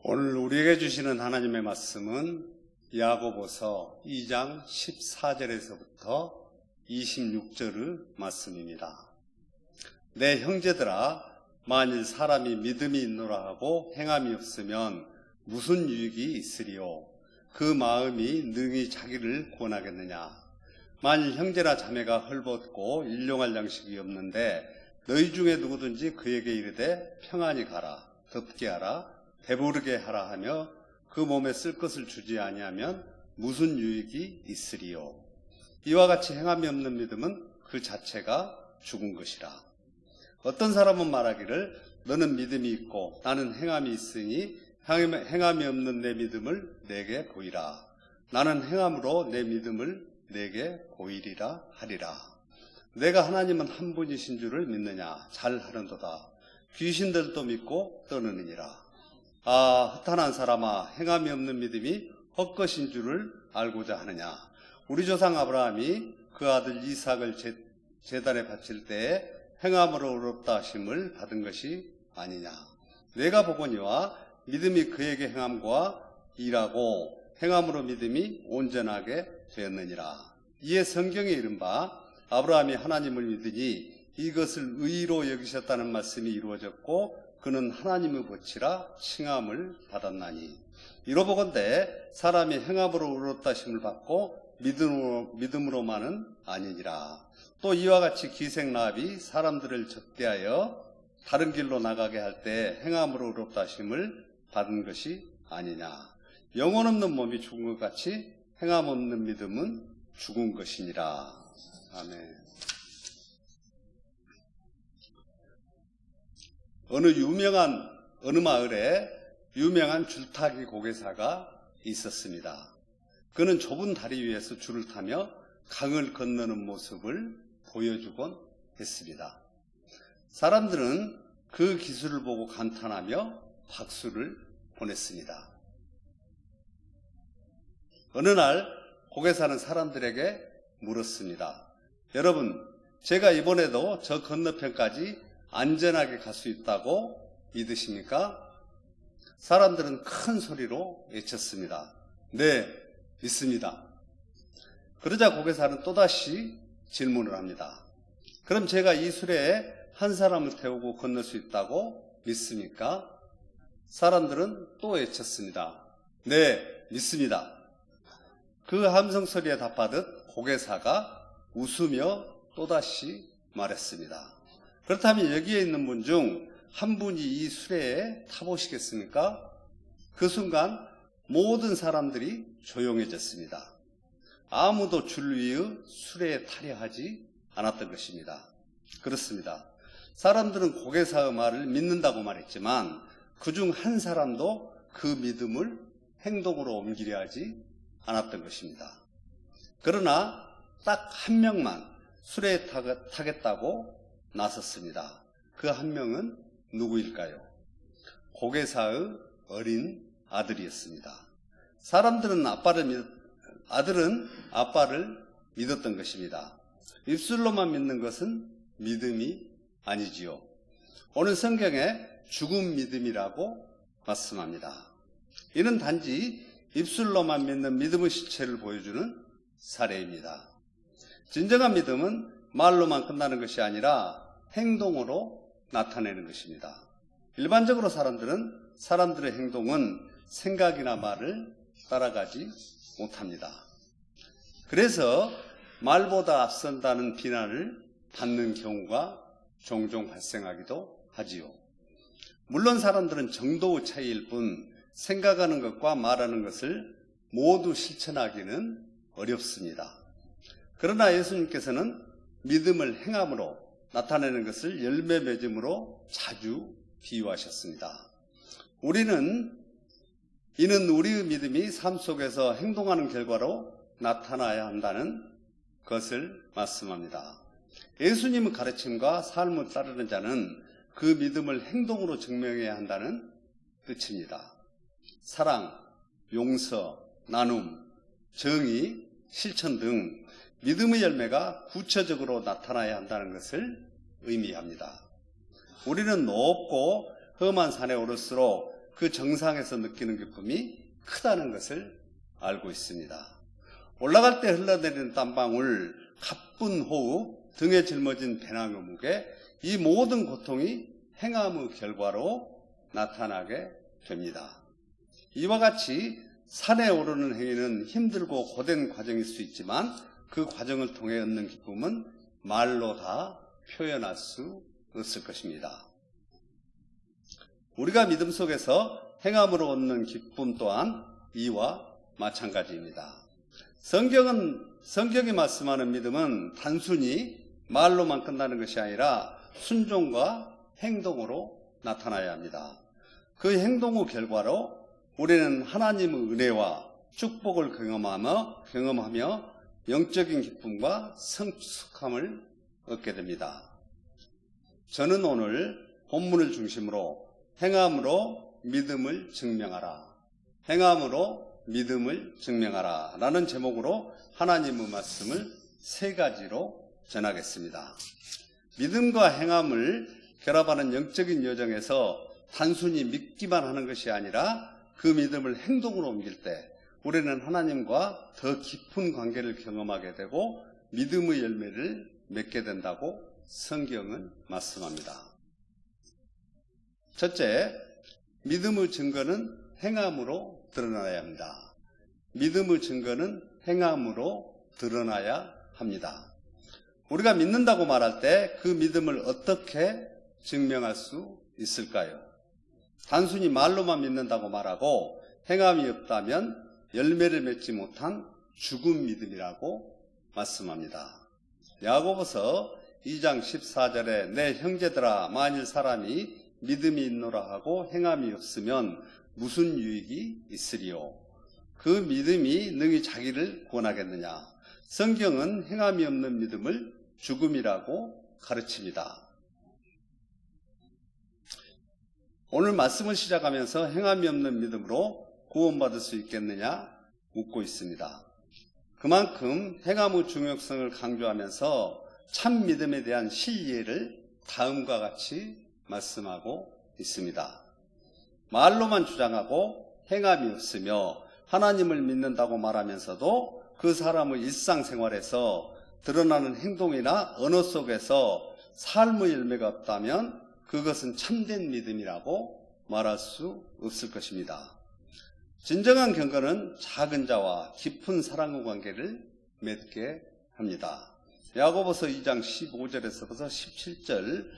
오늘 우리에게 주시는 하나님의 말씀은 야고보서 2장 14절에서부터 26절의 말씀입니다. 내 형제들아, 만일 사람이 믿음이 있노라 하고 행함이 없으면 무슨 유익이 있으리요? 그 마음이 능히 자기를 구원하겠느냐? 만일 형제나 자매가 헐벗고 일용할 양식이 없는데 너희 중에 누구든지 그에게 이르되 평안히 가라, 덥게 하라, 배부르게 하라 하며 그 몸에 쓸 것을 주지 아니하면 무슨 유익이 있으리요? 이와 같이 행함이 없는 믿음은 그 자체가 죽은 것이라. 어떤 사람은 말하기를 너는 믿음이 있고 나는 행함이 있으니 행함이 없는 내 믿음을 내게 보이라. 나는 행함으로 내 믿음을 내게 보이리라 하리라. 내가 하나님은 한 분이신 줄을 믿느냐? 잘하는도다. 귀신들도 믿고 떠느니라. 아, 허탄한 사람아, 행함이 없는 믿음이 헛것인 줄을 알고자 하느냐? 우리 조상 아브라함이 그 아들 이삭을 제단에 바칠 때에 행함으로 의롭다 하심을 받은 것이 아니냐? 내가 보거니와 믿음이 그에게 행함과 일하고 행함으로 믿음이 온전하게 되었느니라. 이에 성경에 이른바 아브라함이 하나님을 믿으니 이것을 의로 여기셨다는 말씀이 이루어졌고 그는 하나님의 벗이라 칭함을 받았나니, 이로보건대 사람이 행함으로 의롭다 하심을 받고 믿음으로만은 아니니라. 또 이와 같이 기생라합이 사람들을 접대하여 다른 길로 나가게 할 때 행함으로 의롭다 하심을 받은 것이 아니냐. 영혼 없는 몸이 죽은 것 같이 행함 없는 믿음은 죽은 것이니라. 아멘. 어느 마을에 유명한 줄타기 고개사가 있었습니다. 그는 좁은 다리 위에서 줄을 타며 강을 건너는 모습을 보여주곤 했습니다. 사람들은 그 기술을 보고 감탄하며 박수를 보냈습니다. 어느 날 고개사는 사람들에게 물었습니다. 여러분, 제가 이번에도 저 건너편까지 안전하게 갈 수 있다고 믿으십니까? 사람들은 큰 소리로 외쳤습니다. 네, 믿습니다. 그러자 고개사는 또다시 질문을 합니다. 그럼 제가 이 수레에 한 사람을 태우고 건널 수 있다고 믿습니까? 사람들은 또 외쳤습니다. 네, 믿습니다. 그 함성 소리에 답하듯 고개사가 웃으며 또다시 말했습니다. 그렇다면 여기에 있는 분 중 한 분이 이 수레에 타보시겠습니까? 그 순간 모든 사람들이 조용해졌습니다. 아무도 줄 위의 수레에 타려 하지 않았던 것입니다. 그렇습니다. 사람들은 고개사의 말을 믿는다고 말했지만 그중 한 사람도 그 믿음을 행동으로 옮기려 하지 않았던 것입니다. 그러나 딱 한 명만 수레에 타겠다고 나섰습니다. 그 한 명은 누구일까요? 고개사의 어린 아들이었습니다. 사람들은 아들은 아빠를 믿었던 것입니다. 입술로만 믿는 것은 믿음이 아니지요. 오늘 성경에 죽은 믿음이라고 말씀합니다. 이는 단지 입술로만 믿는 믿음의 실체를 보여주는 사례입니다. 진정한 믿음은 말로만 끝나는 것이 아니라 행동으로 나타내는 것입니다. 일반적으로 사람들의 행동은 생각이나 말을 따라가지 못합니다. 그래서 말보다 앞선다는 비난을 받는 경우가 종종 발생하기도 하지요. 물론 사람들은 정도의 차이일 뿐 생각하는 것과 말하는 것을 모두 실천하기는 어렵습니다. 그러나 예수님께서는 믿음을 행함으로 나타내는 것을 열매 맺음으로 자주 비유하셨습니다. 이는 우리의 믿음이 삶 속에서 행동하는 결과로 나타나야 한다는 것을 말씀합니다. 예수님의 가르침과 삶을 따르는 자는 그 믿음을 행동으로 증명해야 한다는 뜻입니다. 사랑, 용서, 나눔, 정의, 실천 등 믿음의 열매가 구체적으로 나타나야 한다는 것을 의미합니다. 우리는 높고 험한 산에 오를수록 그 정상에서 느끼는 기쁨이 크다는 것을 알고 있습니다. 올라갈 때 흘러내리는 땀방울, 가쁜 호흡, 등에 짊어진 배낭의 무게, 이 모든 고통이 행함의 결과로 나타나게 됩니다. 이와 같이 산에 오르는 행위는 힘들고 고된 과정일 수 있지만 그 과정을 통해 얻는 기쁨은 말로 다 표현할 수 없을 것입니다. 우리가 믿음 속에서 행함으로 얻는 기쁨 또한 이와 마찬가지입니다. 성경이 말씀하는 믿음은 단순히 말로만 끝나는 것이 아니라 순종과 행동으로 나타나야 합니다. 그 행동의 결과로 우리는 하나님의 은혜와 축복을 경험하며 영적인 기쁨과 성숙함을 얻게 됩니다. 저는 오늘 본문을 중심으로 행함으로 믿음을 증명하라, 행함으로 믿음을 증명하라 라는 제목으로 하나님의 말씀을 세 가지로 전하겠습니다. 믿음과 행함을 결합하는 영적인 여정에서 단순히 믿기만 하는 것이 아니라 그 믿음을 행동으로 옮길 때 우리는 하나님과 더 깊은 관계를 경험하게 되고 믿음의 열매를 맺게 된다고 성경은 말씀합니다. 첫째, 믿음의 증거는 행함으로 드러나야 합니다. 믿음의 증거는 행함으로 드러나야 합니다. 우리가 믿는다고 말할 때 그 믿음을 어떻게 증명할 수 있을까요? 단순히 말로만 믿는다고 말하고 행함이 없다면 열매를 맺지 못한 죽은 믿음이라고 말씀합니다. 야고보서 2장 14절에 내 형제들아 만일 사람이 믿음이 있노라 하고 행함이 없으면 무슨 유익이 있으리요? 그 믿음이 능히 자기를 구원하겠느냐? 성경은 행함이 없는 믿음을 죽음이라고 가르칩니다. 오늘 말씀을 시작하면서 행함이 없는 믿음으로 구원받을 수 있겠느냐 묻고 있습니다. 그만큼 행함의 중요성을 강조하면서 참 믿음에 대한 신뢰를 다음과 같이 말씀하고 있습니다. 말로만 주장하고 행함이 없으며 하나님을 믿는다고 말하면서도 그 사람의 일상생활에서 드러나는 행동이나 언어 속에서 삶의 열매가 없다면 그것은 참된 믿음이라고 말할 수 없을 것입니다. 진정한 경건은 작은 자와 깊은 사랑의 관계를 맺게 합니다. 야고보서 2장 15절에서부터 17절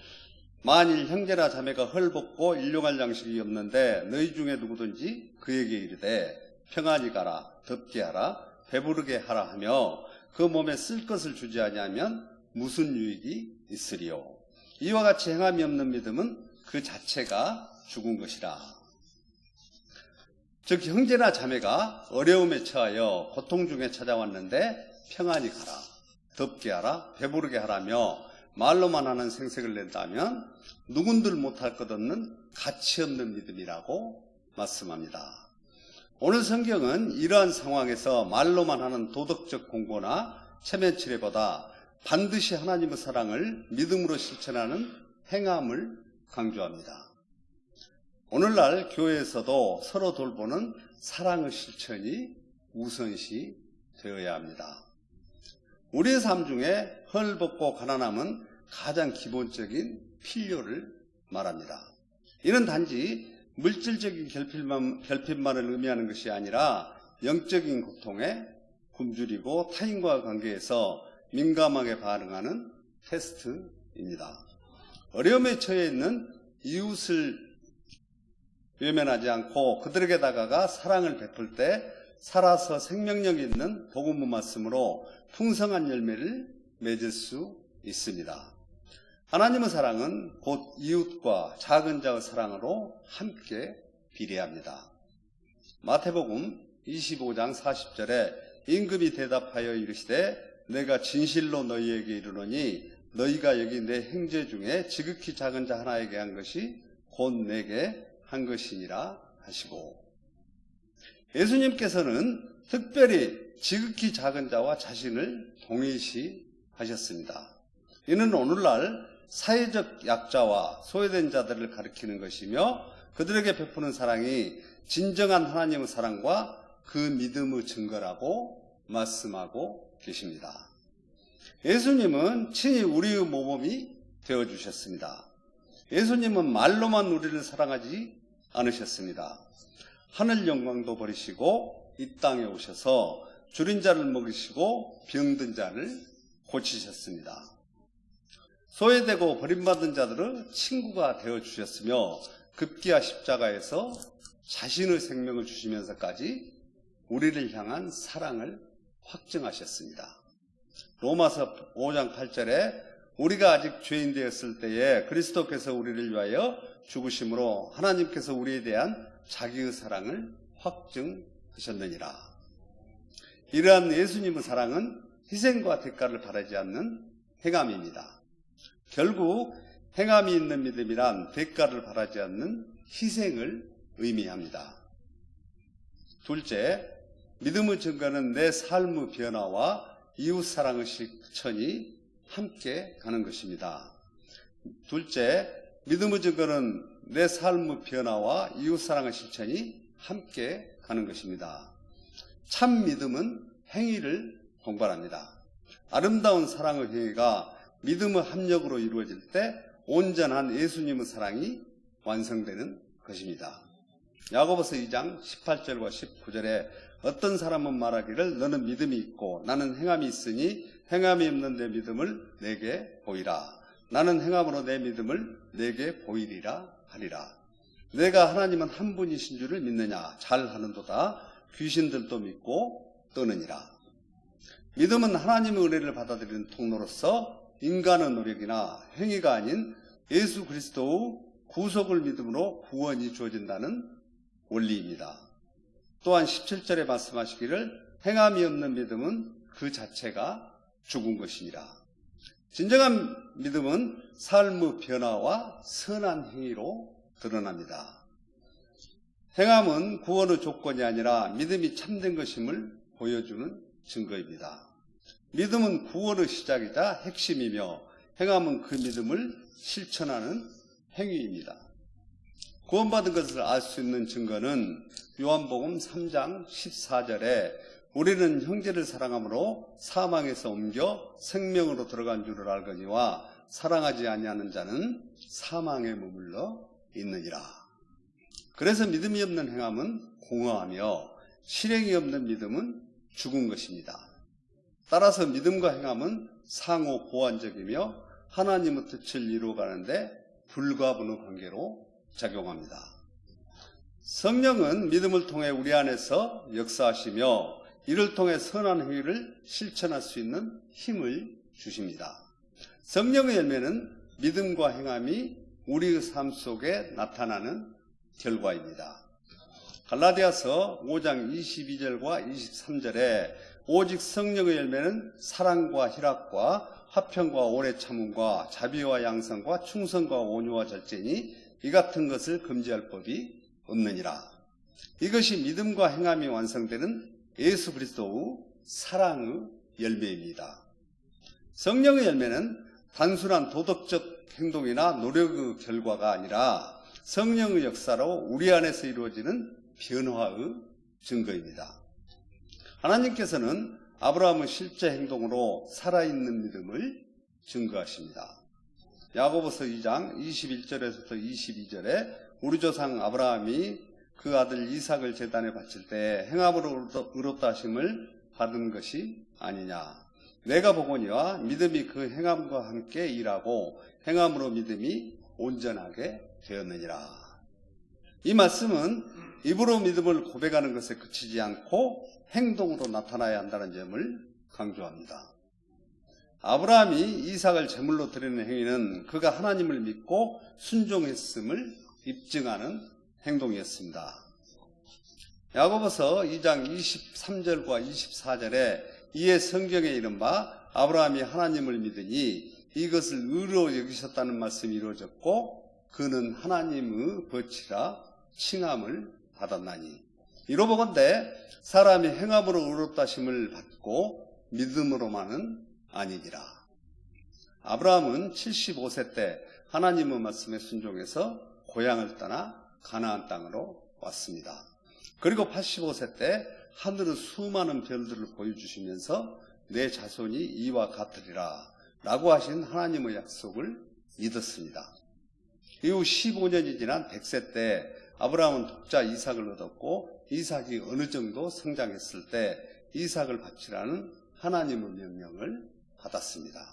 만일 형제나 자매가 헐벗고 일용할 양식이 없는데 너희 중에 누구든지 그에게 이르되 평안히 가라, 덥게 하라, 배부르게 하라 하며 그 몸에 쓸 것을 주지 아니하면 무슨 유익이 있으리요? 이와 같이 행함이 없는 믿음은 그 자체가 죽은 것이라. 즉 형제나 자매가 어려움에 처하여 고통 중에 찾아왔는데 평안히 가라, 덥게 하라, 배부르게 하라며 말로만 하는 생색을 낸다면 누군들 못할 것 없는 가치 없는 믿음이라고 말씀합니다. 오늘 성경은 이러한 상황에서 말로만 하는 도덕적 공고나 체면 치레보다 반드시 하나님의 사랑을 믿음으로 실천하는 행함을 강조합니다. 오늘날 교회에서도 서로 돌보는 사랑의 실천이 우선시 되어야 합니다. 우리의 삶 중에 헐벗고 가난함은 가장 기본적인 필요를 말합니다. 이는 단지 물질적인 결핍만을 의미하는 것이 아니라 영적인 고통에 굶주리고 타인과의 관계에서 민감하게 반응하는 테스트입니다. 어려움에 처해 있는 이웃을 외면하지 않고 그들에게 다가가 사랑을 베풀 때 살아서 생명력 있는 복음의 말씀으로 풍성한 열매를 맺을 수 있습니다. 하나님의 사랑은 곧 이웃과 작은 자의 사랑으로 함께 비례합니다. 마태복음 25장 40절에 임금이 대답하여 이르시되 내가 진실로 너희에게 이르노니 너희가 여기 내 형제 중에 지극히 작은 자 하나에게 한 것이 곧 내게 한 것이니라 하시고, 예수님께서는 특별히 지극히 작은 자와 자신을 동일시하셨습니다. 이는 오늘날 사회적 약자와 소외된 자들을 가리키는 것이며 그들에게 베푸는 사랑이 진정한 하나님의 사랑과 그 믿음의 증거라고 말씀하고 계십니다. 예수님은 친히 우리의 모범이 되어주셨습니다. 예수님은 말로만 우리를 사랑하지 않으셨습니다. 하늘 영광도 버리시고 이 땅에 오셔서 줄인 자를 먹이시고 병든 자를 고치셨습니다. 소외되고 버림받은 자들의 친구가 되어주셨으며 급기야 십자가에서 자신의 생명을 주시면서까지 우리를 향한 사랑을 확증하셨습니다. 로마서 5장 8절에 우리가 아직 죄인 되었을 때에 그리스도께서 우리를 위하여 죽으심으로 하나님께서 우리에 대한 자기의 사랑을 확증하셨느니라. 이러한 예수님의 사랑은 희생과 대가를 바라지 않는 행함입니다. 결국 행함이 있는 믿음이란 대가를 바라지 않는 희생을 의미합니다. 둘째, 믿음의 증거는 내 삶의 변화와 이웃사랑의 실천이 함께 가는 것입니다. 둘째, 믿음의 증거는 내 삶의 변화와 이웃사랑의 실천이 함께 가는 것입니다. 참 믿음은 행위를 동반합니다. 아름다운 사랑의 행위가 믿음의 합력으로 이루어질 때 온전한 예수님의 사랑이 완성되는 것입니다. 야고보서 2장 18절과 19절에 어떤 사람은 말하기를 너는 믿음이 있고 나는 행함이 있으니 행함이 없는 내 믿음을 내게 보이라. 나는 행함으로 내 믿음을 내게 보이리라 하리라. 내가 하나님은 한 분이신 줄을 믿느냐? 잘하는도다. 귀신들도 믿고 떠느니라. 믿음은 하나님의 은혜를 받아들이는 통로로서 인간의 노력이나 행위가 아닌 예수 그리스도의 구속을 믿음으로 구원이 주어진다는 원리입니다. 또한 17절에 말씀하시기를 행함이 없는 믿음은 그 자체가 죽은 것이니라. 진정한 믿음은 삶의 변화와 선한 행위로 드러납니다. 행함은 구원의 조건이 아니라 믿음이 참된 것임을 보여주는 증거입니다. 믿음은 구원의 시작이자 핵심이며 행함은 그 믿음을 실천하는 행위입니다. 구원받은 것을 알 수 있는 증거는 요한복음 3장 14절에 우리는 형제를 사랑함으로 사망에서 옮겨 생명으로 들어간 줄을 알거니와 사랑하지 아니하는 자는 사망에 머물러 있느니라. 그래서 믿음이 없는 행함은 공허하며 실행이 없는 믿음은 죽은 것입니다. 따라서 믿음과 행함은 상호 보완적이며 하나님의 뜻을 이루어가는데 불가분의 관계로 작용합니다. 성령은 믿음을 통해 우리 안에서 역사하시며 이를 통해 선한 행위를 실천할 수 있는 힘을 주십니다. 성령의 열매는 믿음과 행함이 우리의 삶 속에 나타나는 결과입니다. 갈라디아서 5장 22절과 23절에 오직 성령의 열매는 사랑과 희락과 화평과 오래 참음과 자비와 양선과 충성과 온유와 절제니 이 같은 것을 금지할 법이 없느니라. 이것이 믿음과 행함이 완성되는 예수 그리스도의 사랑의 열매입니다. 성령의 열매는 단순한 도덕적 행동이나 노력의 결과가 아니라 성령의 역사로 우리 안에서 이루어지는 변화의 증거입니다. 하나님께서는 아브라함의 실제 행동으로 살아있는 믿음을 증거하십니다. 야고보서 2장 21절에서부터 22절에 우리 조상 아브라함이 그 아들 이삭을 제단에 바칠 때 행함으로 의롭다 하심을 받은 것이 아니냐. 내가 보거니와 믿음이 그 행함과 함께 일하고 행함으로 믿음이 온전하게 되었느니라. 이 말씀은 입으로 믿음을 고백하는 것에 그치지 않고 행동으로 나타나야 한다는 점을 강조합니다. 아브라함이 이삭을 제물로 드리는 행위는 그가 하나님을 믿고 순종했음을 입증하는 행동이었습니다. 야고보서 2장 23절과 24절에 이에 성경에 이른바 아브라함이 하나님을 믿으니 이것을 의로 여기셨다는 말씀이 이루어졌고 그는 하나님의 벗이라 칭함을 받았나니 이로보건대 사람이 행함으로 의롭다 하심을 받고 믿음으로만은 아니니라. 아브라함은 75세 때 하나님의 말씀에 순종해서 고향을 떠나 가나안 땅으로 왔습니다. 그리고 85세 때 하늘의 수많은 별들을 보여주시면서 내 자손이 이와 같으리라 라고 하신 하나님의 약속을 믿었습니다. 이후 15년이 지난 100세 때 아브라함은 독자 이삭을 얻었고 이삭이 어느 정도 성장했을 때 이삭을 바치라는 하나님의 명령을 받았습니다.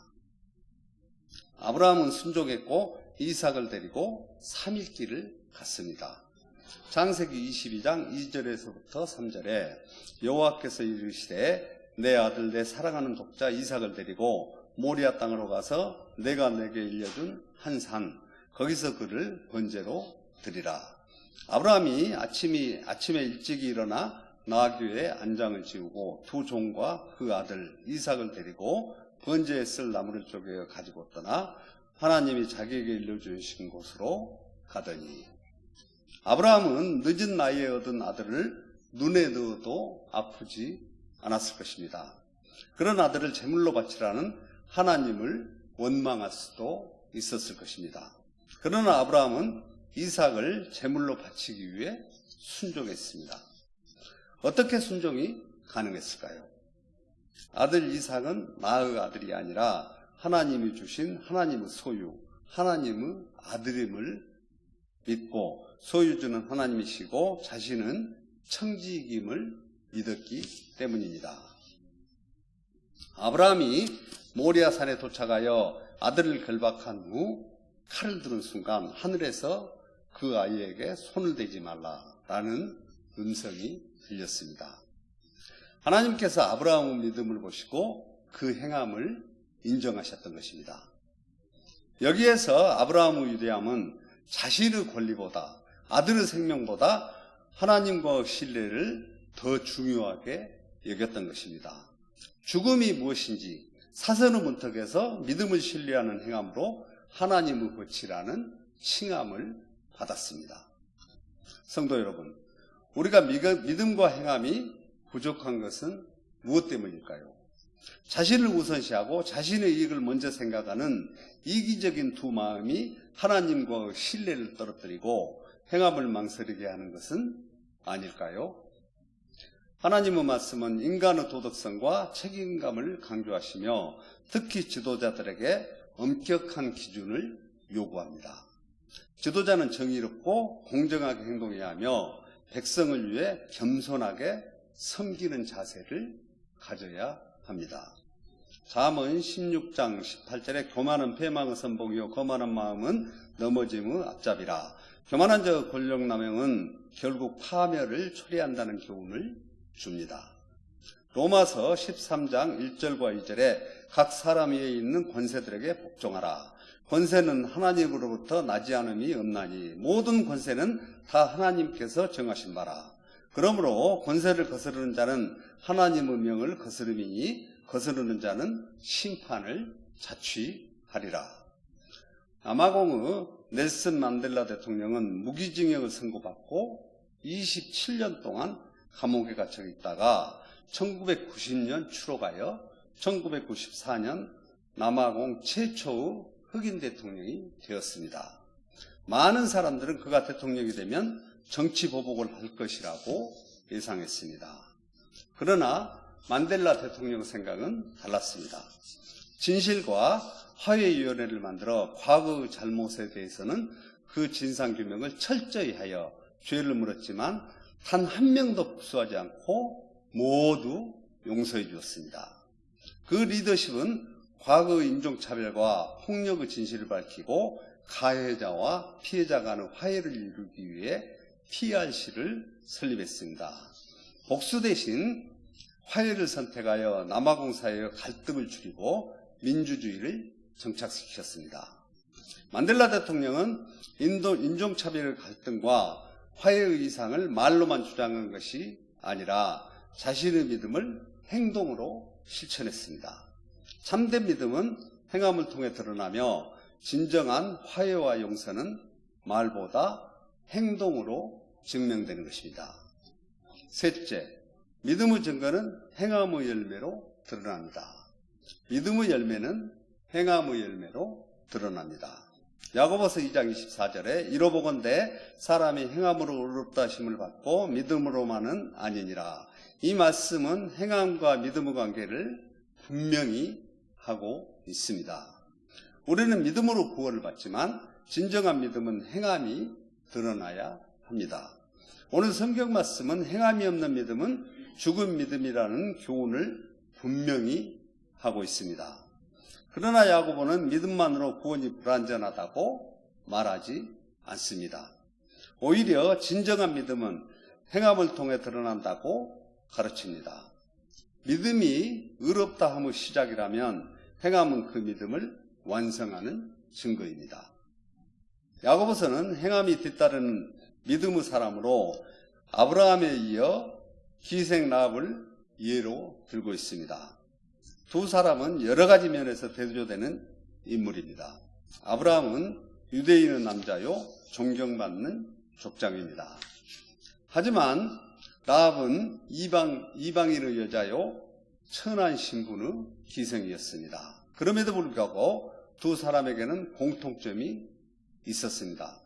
아브라함은 순종했고 이삭을 데리고 3일길을 갔습니다. 창세기 22장 2절에서부터 3절에 여호와께서 이르시되 내 아들 내 사랑하는 독자 이삭을 데리고 모리아 땅으로 가서 내가 내게 일려준 한 산 거기서 그를 번제로 드리라. 아브라함이 아침에 일찍이 일어나 나귀에 안장을 지우고 두 종과 그 아들 이삭을 데리고 번제에 쓸 나무를 쪼개 가지고 떠나 하나님이 자기에게 일러주신 곳으로 가더니 아브라함은 늦은 나이에 얻은 아들을 눈에 넣어도 아프지 않았을 것입니다. 그런 아들을 제물로 바치라는 하나님을 원망할 수도 있었을 것입니다. 그러나 아브라함은 이삭을 제물로 바치기 위해 순종했습니다. 어떻게 순종이 가능했을까요? 아들 이삭은 나의 아들이 아니라 하나님이 주신 하나님의 소유, 하나님의 아들임을 믿고 소유주는 하나님이시고 자신은 청지임을 믿었기 때문입니다. 아브라함이 모리아산에 도착하여 아들을 결박한 후 칼을 들은 순간 하늘에서 그 아이에게 손을 대지 말라라는 음성이 들렸습니다. 하나님께서 아브라함의 믿음을 보시고 그 행함을 인정하셨던 것입니다. 여기에서 아브라함의 위대함은 자신의 권리보다 아들의 생명보다 하나님과의 신뢰를 더 중요하게 여겼던 것입니다. 죽음이 무엇인지 사선의 문턱에서 믿음을 신뢰하는 행함으로 하나님의 거치라는 칭함을 받았습니다. 성도 여러분, 우리가 믿음과 행함이 부족한 것은 무엇 때문일까요? 자신을 우선시하고 자신의 이익을 먼저 생각하는 이기적인 두 마음이 하나님과의 신뢰를 떨어뜨리고 행함을 망설이게 하는 것은 아닐까요? 하나님의 말씀은 인간의 도덕성과 책임감을 강조하시며 특히 지도자들에게 엄격한 기준을 요구합니다. 지도자는 정의롭고 공정하게 행동해야 하며 백성을 위해 겸손하게 섬기는 자세를 가져야 합니다. 잠언 16장 18절에 교만은 패망의 선봉이요 거만한 마음은 넘어짐의 앞잡이라. 교만한 자 권력남용은 결국 파멸을 초래한다는 교훈을 줍니다. 로마서 13장 1절과 2절에 각 사람 위에 있는 권세들에게 복종하라. 권세는 하나님으로부터 나지 않음이 없나니 모든 권세는 다 하나님께서 정하신 바라. 그러므로 권세를 거스르는 자는 하나님의 명을 거스름이니 거스르는 자는 심판을 자취하리라. 남아공의 넬슨 만델라 대통령은 무기징역을 선고받고 27년 동안 감옥에 갇혀 있다가 1990년 추록하여 1994년 남아공 최초의 흑인 대통령이 되었습니다. 많은 사람들은 그가 대통령이 되면 정치 보복을 할 것이라고 예상했습니다. 그러나 만델라 대통령 생각은 달랐습니다. 진실과 화해위원회를 만들어 과거의 잘못에 대해서는 그 진상규명을 철저히 하여 죄를 물었지만 단 한 명도 복수하지 않고 모두 용서해 주었습니다. 그 리더십은 과거의 인종차별과 폭력의 진실을 밝히고 가해자와 피해자 간의 화해를 이루기 위해 PRC를 설립했습니다. 복수 대신 화해를 선택하여 남아공 사회의 갈등을 줄이고 민주주의를 정착시켰습니다. 만델라 대통령은 인종차별 갈등과 화해의 이상을 말로만 주장한 것이 아니라 자신의 믿음을 행동으로 실천했습니다. 참된 믿음은 행함을 통해 드러나며 진정한 화해와 용서는 말보다 행동으로 증명되는 것입니다. 셋째, 믿음의 증거는 행함의 열매로 드러납니다. 믿음의 열매는 행함의 열매로 드러납니다. 야고보서 2장 24절에 이로보건대 사람이 행함으로 의롭다 하심을 받고 믿음으로만은 아니니라. 이 말씀은 행함과 믿음의 관계를 분명히 하고 있습니다. 우리는 믿음으로 구원을 받지만 진정한 믿음은 행함이 드러나야 합니다. 오늘 성경 말씀은 행함이 없는 믿음은 죽은 믿음이라는 교훈을 분명히 하고 있습니다. 그러나 야고보는 믿음만으로 구원이 불완전하다고 말하지 않습니다. 오히려 진정한 믿음은 행함을 통해 드러난다고 가르칩니다. 믿음이 의롭다 함의 시작이라면 행함은 그 믿음을 완성하는 증거입니다. 야고보서는 행함이 뒤따르는 믿음의 사람으로 아브라함에 이어 기생 라합을 예로 들고 있습니다. 두 사람은 여러 가지 면에서 대조되는 인물입니다. 아브라함은 유대인의 남자요 존경받는 족장입니다. 하지만 라합은 이방인의 여자요 천한 신분의 기생이었습니다. 그럼에도 불구하고 두 사람에게는 공통점이 있었습니다.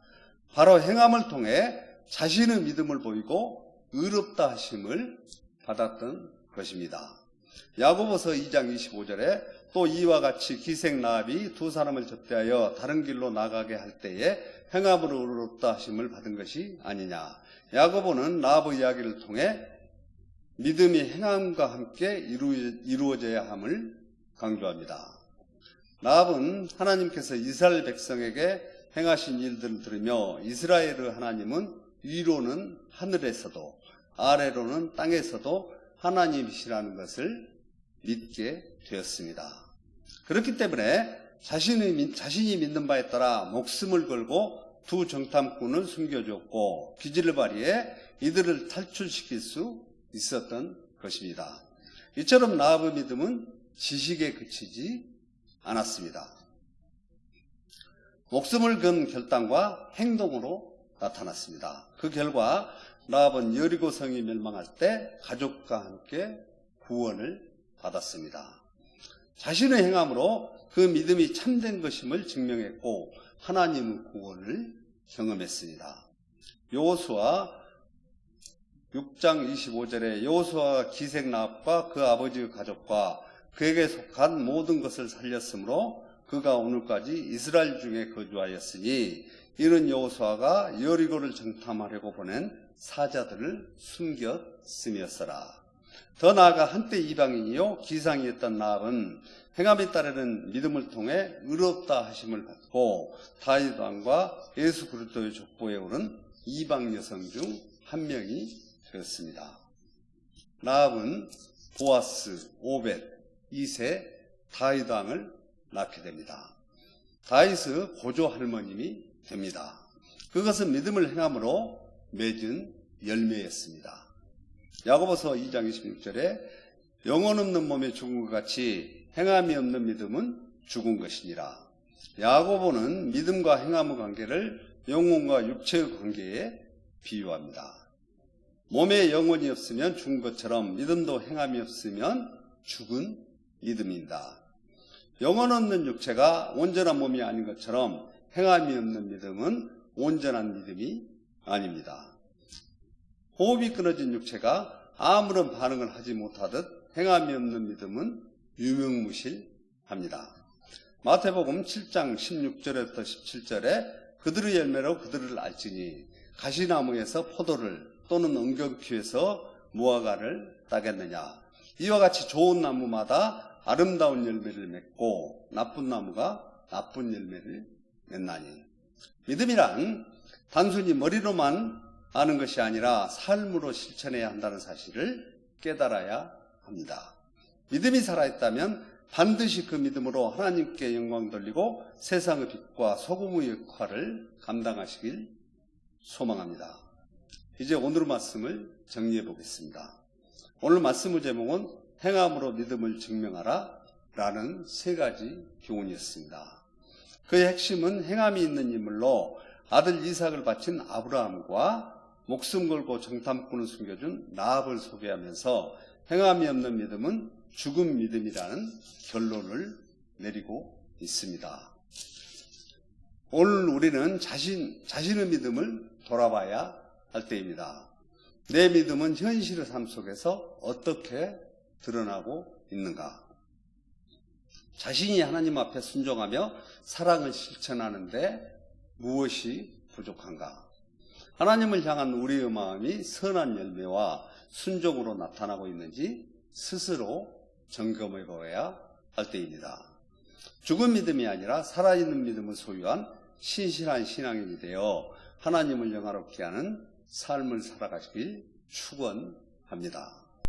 바로 행함을 통해 자신의 믿음을 보이고 의롭다 하심을 받았던 것입니다. 야고보서 2장 25절에 또 이와 같이 기생 라합이 두 사람을 접대하여 다른 길로 나가게 할 때에 행함으로 의롭다 하심을 받은 것이 아니냐. 야고보는 라합의 이야기를 통해 믿음이 행함과 함께 이루어져야 함을 강조합니다. 라합은 하나님께서 이스라엘 백성에게 행하신 일들을 들으며 이스라엘의 하나님은 위로는 하늘에서도 아래로는 땅에서도 하나님이시라는 것을 믿게 되었습니다. 그렇기 때문에 자신이 믿는 바에 따라 목숨을 걸고 두 정탐꾼을 숨겨줬고 기지를 발휘해 이들을 탈출시킬 수 있었던 것입니다. 이처럼 라합의 믿음은 지식에 그치지 않았습니다. 목숨을 건 결단과 행동으로 나타났습니다. 그 결과 라합은 여리고 성이 멸망할 때 가족과 함께 구원을 받았습니다. 자신의 행함으로 그 믿음이 참된 것임을 증명했고 하나님의 구원을 경험했습니다. 여호수아 6장 25절에 여호수아가 기생 라합과 그 아버지의 가족과 그에게 속한 모든 것을 살렸으므로 그가 오늘까지 이스라엘 중에 거주하였으니 이는 여호수아가 여리고를 정탐하려고 보낸 사자들을 숨겼음이었더라. 더 나아가 한때 이방인이요 기상이었던 라합은 행함에 따르는 믿음을 통해 의롭다 하심을 받고 다윗 왕과 예수 그리스도의 족보에 오른 이방 여성 중 한 명이 되었습니다. 라합은 보아스, 오벳, 이세, 다윗 왕을 낳게 됩니다. 다윗의 고조 할머님이 됩니다. 그것은 믿음을 행함으로 맺은 열매였습니다. 야고보서 2장 26절에 영혼 없는 몸에 죽은 것 같이 행함이 없는 믿음은 죽은 것이니라. 야고보는 믿음과 행함의 관계를 영혼과 육체의 관계에 비유합니다. 몸에 영혼이 없으면 죽은 것처럼 믿음도 행함이 없으면 죽은 믿음입니다. 영혼 없는 육체가 온전한 몸이 아닌 것처럼 행함이 없는 믿음은 온전한 믿음이 아닙니다. 호흡이 끊어진 육체가 아무런 반응을 하지 못하듯 행함이 없는 믿음은 유명무실합니다. 마태복음 7장 16절부터 17절에 그들의 열매로 그들을 알지니 가시나무에서 포도를 또는 엉겅퀴에서 무화과를 따겠느냐. 이와 같이 좋은 나무마다 아름다운 열매를 맺고 나쁜 나무가 나쁜 열매를 맺나니. 믿음이란 단순히 머리로만 아는 것이 아니라 삶으로 실천해야 한다는 사실을 깨달아야 합니다. 믿음이 살아있다면 반드시 그 믿음으로 하나님께 영광 돌리고 세상의 빛과 소금의 역할을 감당하시길 소망합니다. 이제 오늘 말씀을 정리해 보겠습니다. 오늘 말씀의 제목은 행함으로 믿음을 증명하라 라는 세 가지 교훈이었습니다. 그의 핵심은 행함이 있는 인물로 아들 이삭을 바친 아브라함과 목숨 걸고 정탐꾼을 숨겨준 라합을 소개하면서 행함이 없는 믿음은 죽은 믿음이라는 결론을 내리고 있습니다. 오늘 우리는 자신의 믿음을 돌아봐야 할 때입니다. 내 믿음은 현실의 삶 속에서 어떻게 드러나고 있는가? 자신이 하나님 앞에 순종하며 사랑을 실천하는데 무엇이 부족한가? 하나님을 향한 우리의 마음이 선한 열매와 순종으로 나타나고 있는지 스스로 점검해 보아야 할 때입니다. 죽은 믿음이 아니라 살아있는 믿음을 소유한 신실한 신앙인이 되어 하나님을 영화롭게 하는 삶을 살아가시길 축원합니다.